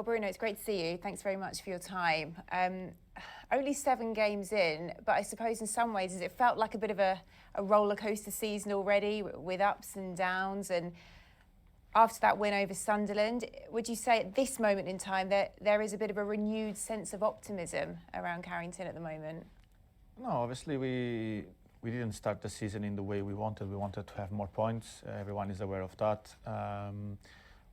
Well, Bruno, it's great to see you. Thanks very much for your time. Only 7 games in, but I suppose in some ways it felt like a bit of a roller coaster season already with ups and downs. And after that win over Sunderland, would you say at this moment in time that there is a bit of a renewed sense of optimism around Carrington at the moment? No, obviously we didn't start the season in the way we wanted. We wanted to have more points. Everyone is aware of that.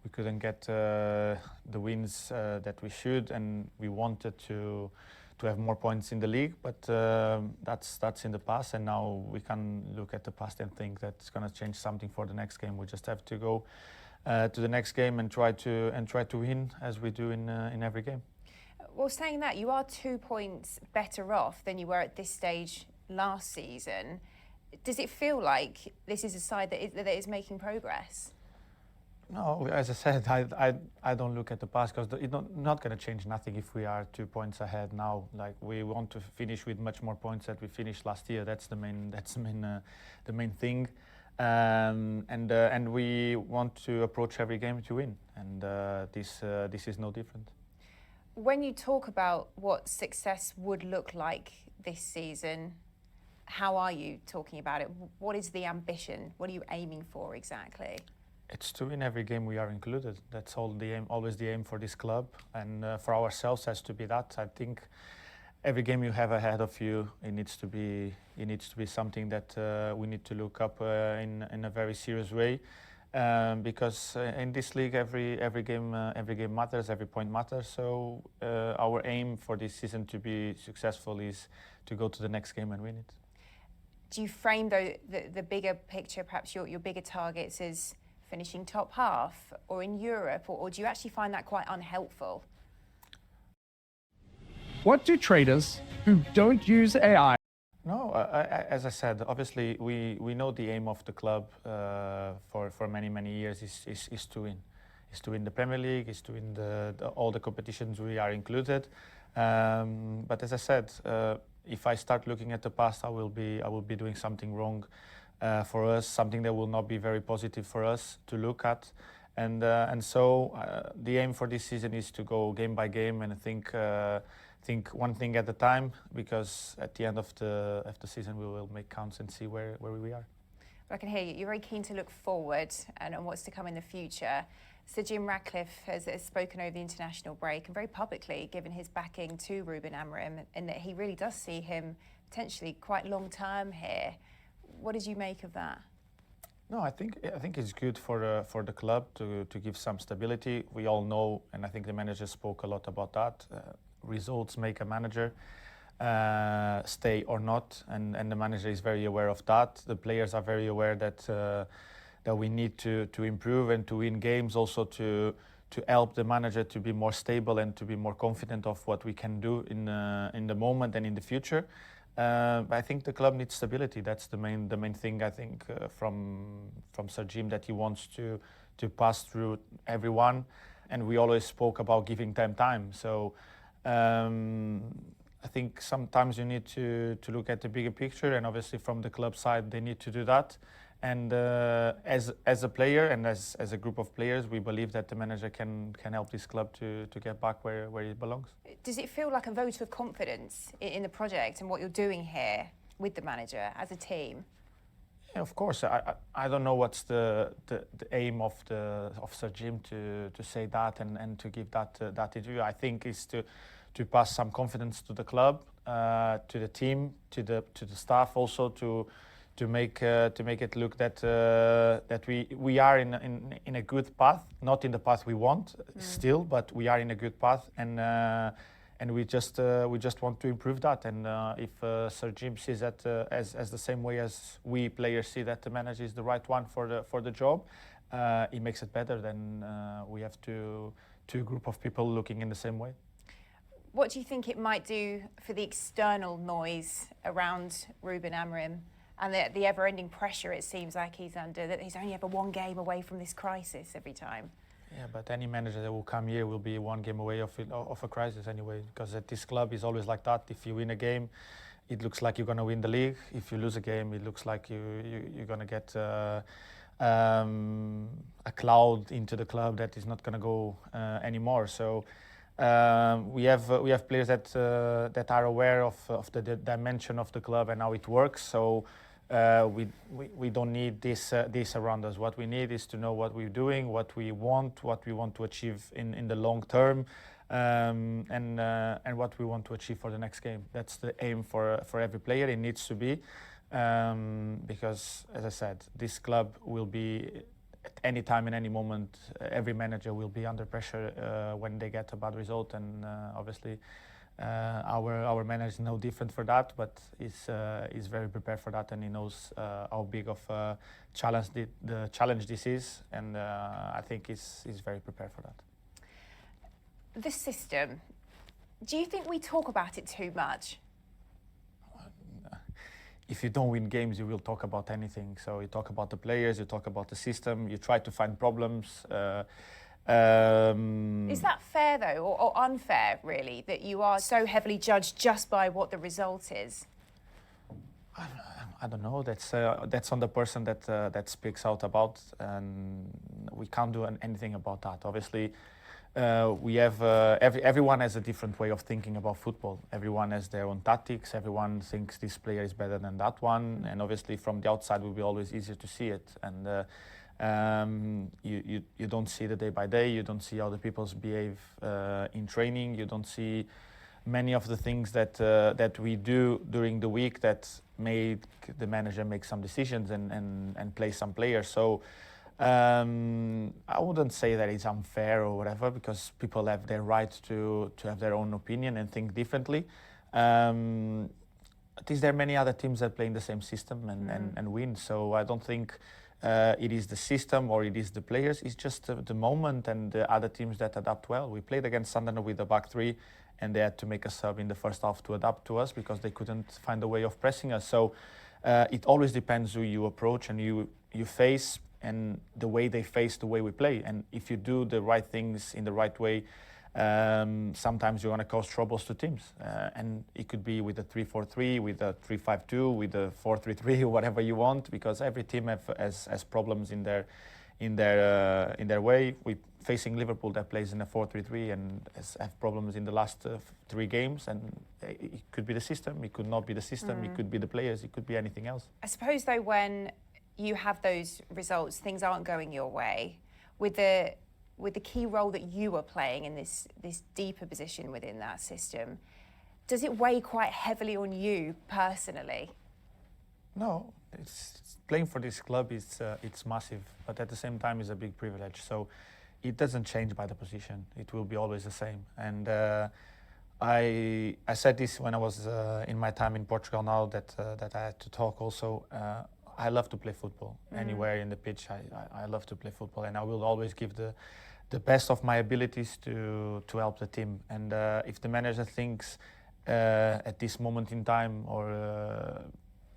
We couldn't get the wins that we should, and we wanted to have more points in the league. But that's in the past, and now we can look at the past and think that it's going to change something for the next game. We just have to go to the next game and try to win as we do in every game. Well, saying that, you are 2 points better off than you were at this stage last season. Does it feel like this is a side that is making progress? No, as I said, I don't look at the past because it's not going to change nothing if we are 2 points ahead now. Like, we want to finish with much more points than we finished last year. That's the main thing, and we want to approach every game to win, and this is no different. When you talk about what success would look like this season, how are you talking about it? What is the ambition? What are you aiming for exactly? It's to win every game we are included. That's all the aim, always the aim for this club, and for ourselves has to be that. I think every game you have ahead of you, it needs to be something that we need to look up in a very serious way, because in this league every game matters, every point matters. So our aim for this season to be successful is to go to the next game and win it. Do you frame the bigger picture, perhaps your bigger targets, as finishing top half or in Europe, or do you actually find that quite unhelpful? What do traders who don't use AI? No, as I said, obviously we know the aim of the club for many years is to win. Is to win the Premier League, is to win all the competitions we are included. But as I said, if I start looking at the past, I will be doing something wrong for us, something that will not be very positive for us to look at. And so the aim for this season is to go game by game and think one thing at a time, because at the end of the season we will make counts and see where we are. I can hear you. You're very keen to look forward and on what's to come in the future. Sir Jim Ratcliffe has spoken over the international break and very publicly given his backing to Ruben Amorim, and that he really does see him potentially quite long term here. What did you make of that? No, I think it's good for the club to give some stability. We all know, and I think the manager spoke a lot about that. Results make a manager, stay or not, and the manager is very aware of that. The players are very aware that we need to improve and to win games, also to help the manager to be more stable and to be more confident of what we can do in the moment and in the future. I think the club needs stability. That's the main thing, I think, from Sir Jim, that he wants to pass through everyone, and we always spoke about giving them time. So I think sometimes you need to look at the bigger picture, and obviously from the club side they need to do that. And as a player and as a group of players, we believe that the manager can help this club to get back where it belongs. Does it feel like a vote of confidence in the project and what you're doing here with the manager as a team? Yeah, of course. I don't know what's the aim of Sir Jim to say that and to give that interview. I think is to pass some confidence to the club, to the team, to the staff, also to make it look that we are in a good path, not in the path we want still, but we are in a good path, and we just want to improve that. And if Sir Jim sees that as the same way as we players see that the manager is the right one for the job, it makes it better. Then we have two group of people looking in the same way. What do you think it might do for the external noise around Ruben Amorim and the ever-ending pressure it seems like he's under, that he's only ever 1 game away from this crisis every time? Yeah, but any manager that will come here will be 1 game away of a crisis anyway, because at this club is always like that. If you win a game, it looks like you're going to win the league. If you lose a game, it looks like you're going to get a cloud into the club that is not going to go anymore. So we have players that are aware of the dimension of the club and how it works. So we don't need this around us. What we need is to know what we're doing, what we want to achieve in the long term, and what we want to achieve for the next game. That's the aim for every player. It needs to be, because, as I said, this club will be at any time, in any moment, every manager will be under pressure when they get a bad result, and obviously our manager is no different for that, but is very prepared for that, and he knows how big of a challenge the challenge this is, and I think he's very prepared for that. The system, do you think we talk about it too much? If you don't win games, you will talk about anything. So you talk about the players, you talk about the system, you try to find problems. Is that fair, though, or unfair, really, that you are so heavily judged just by what the result is? I don't know. That's on the person that speaks out about, and we can't do anything about that. Obviously, we have everyone has a different way of thinking about football. Everyone has their own tactics. Everyone thinks this player is better than that one, and obviously from the outside it will be always easier to see it. And you don't see the day by day. You don't see how the people behave in training. You don't see many of the things that we do during the week that made the manager make some decisions and play some players. So I wouldn't say that it's unfair or whatever, because people have their right to have their own opinion and think differently. At least there are many other teams that play in the same system and win. So I don't think it is the system or it is the players. It's just the moment and the other teams that adapt well. We played against Sunderland with the back three, and they had to make a sub in the first half to adapt to us because they couldn't find a way of pressing us. So it always depends who you approach and you face, and the way they face the way we play. And if you do the right things in the right way, sometimes you're going to cause troubles to teams. And it could be with a 3-4-3, with a 3-5-2, with a 4-3-3, whatever you want, because every team has problems in their way. We're facing Liverpool that plays in a 4-3-3 and have problems in the last 3 games. And it could be the system, it could not be the system, it could be the players, it could be anything else. I suppose, though, when you have those results, things aren't going your way, with the key role that you are playing in this deeper position within that system, does it weigh quite heavily on you personally? No, it's playing for this club is it's massive, but at the same time it's a big privilege. So it doesn't change by the position. It will be always the same. And I said this when I was in my time in Portugal. Now that I had to talk also. I love to play football. Anywhere in the pitch, I love to play football, and I will always give the best of my abilities to help the team. And if the manager thinks at this moment in time or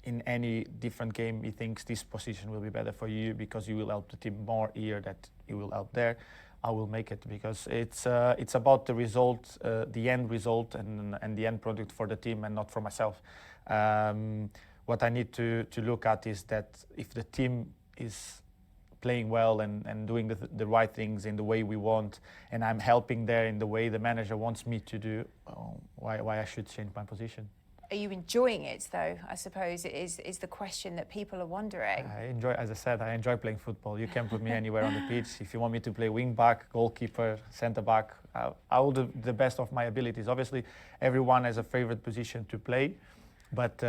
in any different game, he thinks this position will be better for you because you will help the team more here, that you will help there, I will make it, because it's about the result, the end result, and the end product for the team, and not for myself. What I need to look at is that if the team is playing well and doing the right things in the way we want, and I'm helping there in the way the manager wants me to do, why I should change my position. Are you enjoying it, though? I suppose it is the question that people are wondering. I enjoy, as I said, I enjoy playing football. You can put me anywhere on the pitch. If you want me to play wing back, goalkeeper, centre back, I will do the best of my abilities. Obviously, everyone has a favorite position to play, but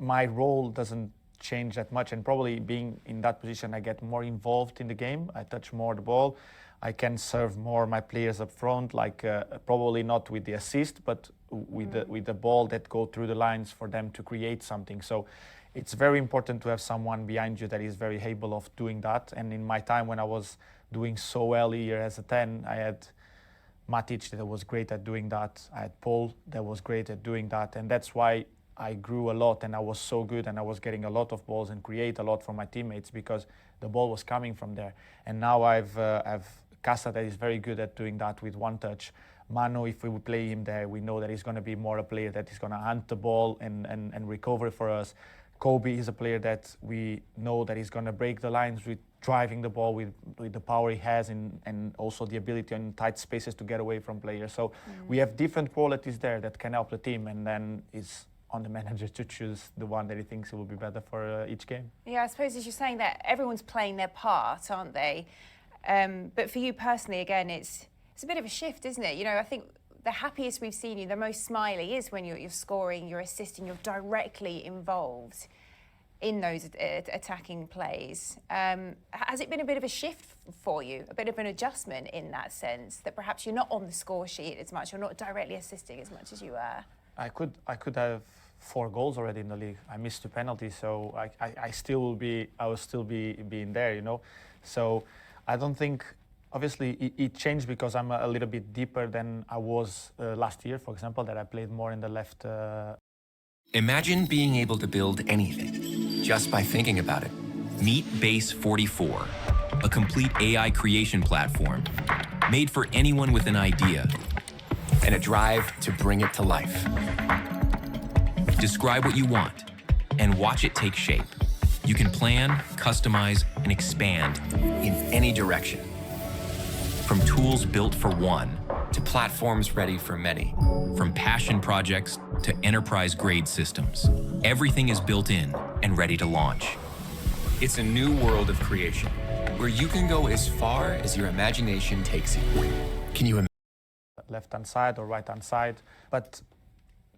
my role doesn't change that much, and probably being in that position, I get more involved in the game. I touch more the ball. I can serve more my players up front, like probably not with the assist, but with the ball that go through the lines for them to create something. So it's very important to have someone behind you that is very able of doing that. And in my time when I was doing so well here as a 10, I had Matic that was great at doing that. I had Paul that was great at doing that. And that's why I grew a lot and I was so good and I was getting a lot of balls and create a lot for my teammates because the ball was coming from there. And now I've Casa that is very good at doing that with one touch. Mano, if we play him there, we know that he's going to be more a player that is going to hunt the ball and recover for us. Kobe is a player that we know that he's going to break the lines with driving the ball with the power he has and also the ability in tight spaces to get away from players. So we have different qualities there that can help the team, and then it's on the manager to choose the one that he thinks will be better for each game. Yeah, I suppose as you're saying that everyone's playing their part, aren't they? But for you personally, again, it's a bit of a shift, isn't it? You know, I think the happiest we've seen you, the most smiley, is when you're scoring, you're assisting, you're directly involved in those attacking plays. Has it been a bit of a shift for you, a bit of an adjustment in that sense, that perhaps you're not on the score sheet as much, you're not directly assisting as much as you were? I could have 4 goals already in the league. I missed 2 penalties, so I will still be in there, you know. So I don't think, obviously it changed because I'm a little bit deeper than I was last year, for example, that I played more in the left. Imagine being able to build anything just by thinking about it. Meet Base 44, a complete AI creation platform made for anyone with an idea and a drive to bring it to life. Describe what you want and watch it take shape. You can plan, customize, and expand in any direction. From tools built for one to platforms ready for many. From passion projects to enterprise-grade systems. Everything is built in and ready to launch. It's a new world of creation where you can go as far as your imagination takes you. Can you imagine? Left-hand side or right-hand side, but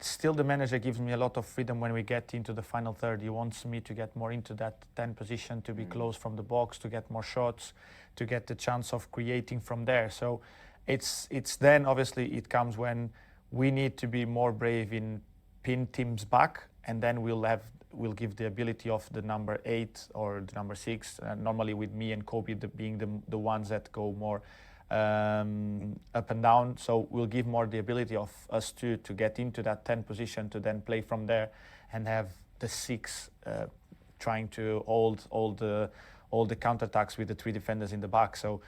still the manager gives me a lot of freedom when we get into the final third. He wants me to get more into that 10 position, to be close from the box, to get more shots, to get the chance of creating from there. So it's then obviously it comes when we need to be more brave in pin teams back, and then we'll give the ability of the number 8 or the number 6, normally with me and Kobe being the ones that go more up and down. So we'll give more the ability of us to get into that 10 position, to then play from there and have the 6 trying to hold all the counterattacks with the 3 defenders in the back. So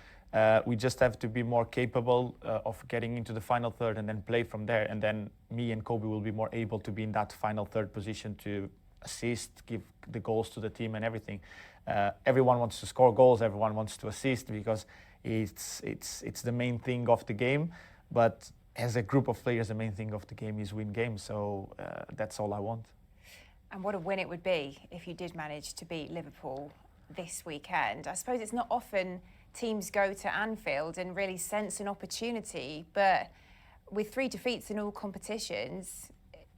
we just have to be more capable of getting into the final third and then play from there. And then me and Kobe will be more able to be in that final third position to assist, give the goals to the team and everything. Everyone wants to score goals, everyone wants to assist, because it's the main thing of the game. But as a group of players, the main thing of the game is win games. So that's all I want. And what a win it would be if you did manage to beat Liverpool this weekend. I suppose it's not often teams go to Anfield and really sense an opportunity, but with 3 defeats in all competitions,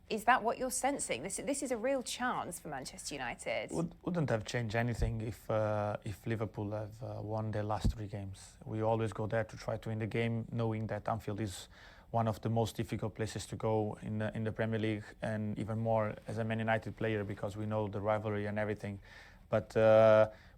is that what you're sensing? This is a real chance for Manchester United. Wouldn't have changed anything if Liverpool have won their last 3 games. We always go there to try to win the game, knowing that Anfield is one of the most difficult places to go in the Premier League, and even more as a Man United player, because we know the rivalry and everything. But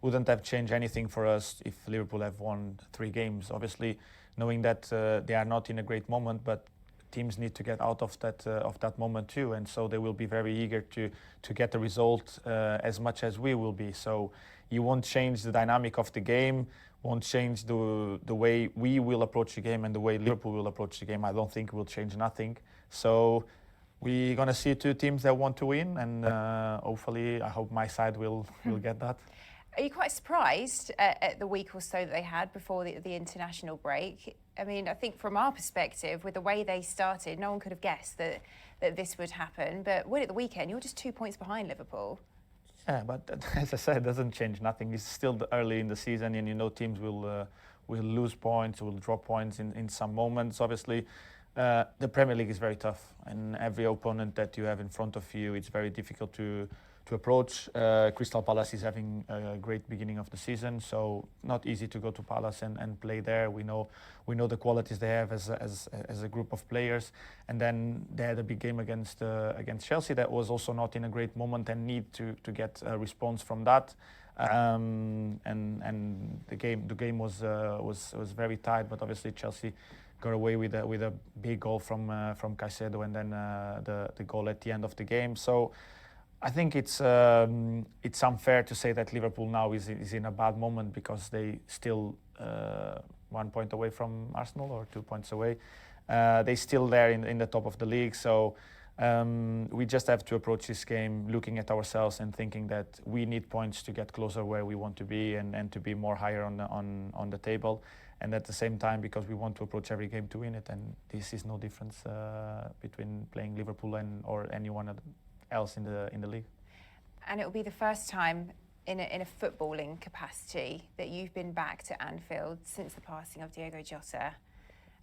wouldn't have changed anything for us if Liverpool have won 3 games. Obviously, knowing that they are not in a great moment, but teams need to get out of that moment too, and so they will be very eager to get the result as much as we will be. So you won't change the dynamic of the game, won't change the way we will approach the game and the way Liverpool will approach the game. I don't think it will change nothing. So we're gonna see 2 teams that want to win, and hopefully, I hope my side will get that. Are you quite surprised at the week or so that they had before the international break? I mean, I think from our perspective, with the way they started, no one could have guessed that this would happen. But win at the weekend, you're just 2 points behind Liverpool. Yeah, but as I said, it doesn't change nothing. It's still early in the season, and you know teams will lose points, will drop points in some moments. Obviously, the Premier League is very tough, and every opponent that you have in front of you, it's very difficult to approach. Crystal Palace is having a great beginning of the season, so not easy to go to Palace and play there. We know the qualities they have as a group of players, and then they had a big game against Chelsea that was also not in a great moment and need to get a response from that. And the game was very tight, but obviously Chelsea got away with a big goal from Caicedo, and then the goal at the end of the game. So I think it's unfair to say that Liverpool now is in a bad moment, because they still 1 point away from Arsenal, or 2 points away. They're still there in the top of the league. So We just have to approach this game looking at ourselves and thinking that we need points to get closer where we want to be and to be more higher on the table. And at the same time, because we want to approach every game to win it, and this is no difference between playing Liverpool or anyone else in the league. And it will be the first time in a footballing capacity that you've been back to Anfield since the passing of Diego Jota.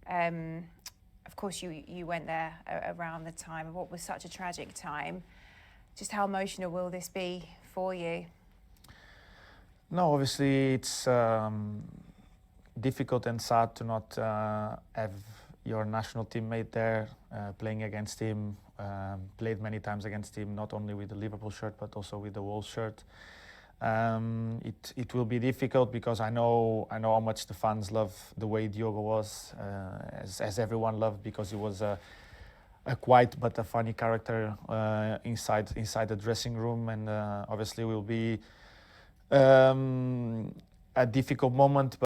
Of course, you went there around the time of what was such a tragic time. Just how emotional will this be for you? No, obviously it's difficult and sad to not have your national teammate there, playing against him, played many times against him, not only with the Liverpool shirt but also with the Wolves shirt. It will be difficult because I know how much the fans love the way Diogo was, as everyone loved, because he was a quiet but a funny character inside the dressing room, and obviously will be a difficult moment.